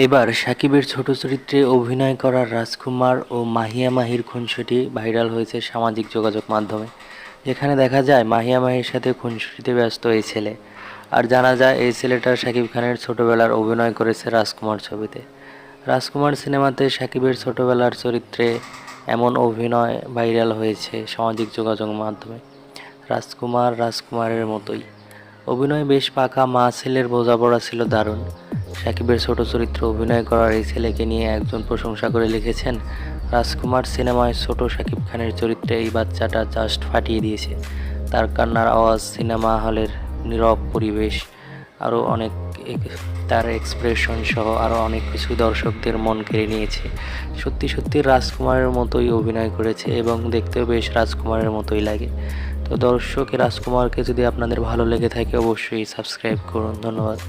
এবার সাকিবের ছোট চরিত্রে অভিনয় করা রাজকুমার ও মাহিয়া মাহির খুনসুটি ভাইরাল হয়েছে সামাজিক যোগাযোগ মাধ্যমে, যেখানে দেখা যায় মাহিয়া মাহির সাথে খুনসুটিতে ব্যস্ত এই ছেলে। আর জানা যায় এই ছেলেটা সাকিব খানের ছোটবেলার অভিনয় করেছে রাজকুমার ছবিতে। রাজকুমার সিনেমাতে সাকিবের ছোটবেলার চরিত্রে এমন অভিনয় ভাইরাল হয়েছে সামাজিক যোগাযোগ মাধ্যমে। রাজকুমার রাজকুমারের মতোই অভিনয় বেশ পাকা, মা ছেলের বোঝাপড়া ছিল দারুণ। সাকিবের ছোট চরিত্রে অভিনয় করার এই ছেলেকে নিয়ে একজন প্রশংসা করে লিখেছেন, রাজকুমার সিনেমায় ছোট সাকিব খানের চরিত্রে এই বাচ্চাটা জাস্ট ফাটিয়ে দিয়েছে। তার কান্নার আওয়াজ, সিনেমা হলের নীরব পরিবেশ, আরও অনেক তার এক্সপ্রেশন সহ আরও অনেক কিছু দর্শকদের মন কেড়ে নিয়েছে। সত্যি সত্যি রাজকুমারের মতোই অভিনয় করেছে এবং দেখতেও বেশ রাজকুমারের মতোই লাগে। তো দর্শক, রাজকুমারকে যদি আপনাদের ভালো লেগে থাকে অবশ্যই সাবস্ক্রাইব করুন। ধন্যবাদ।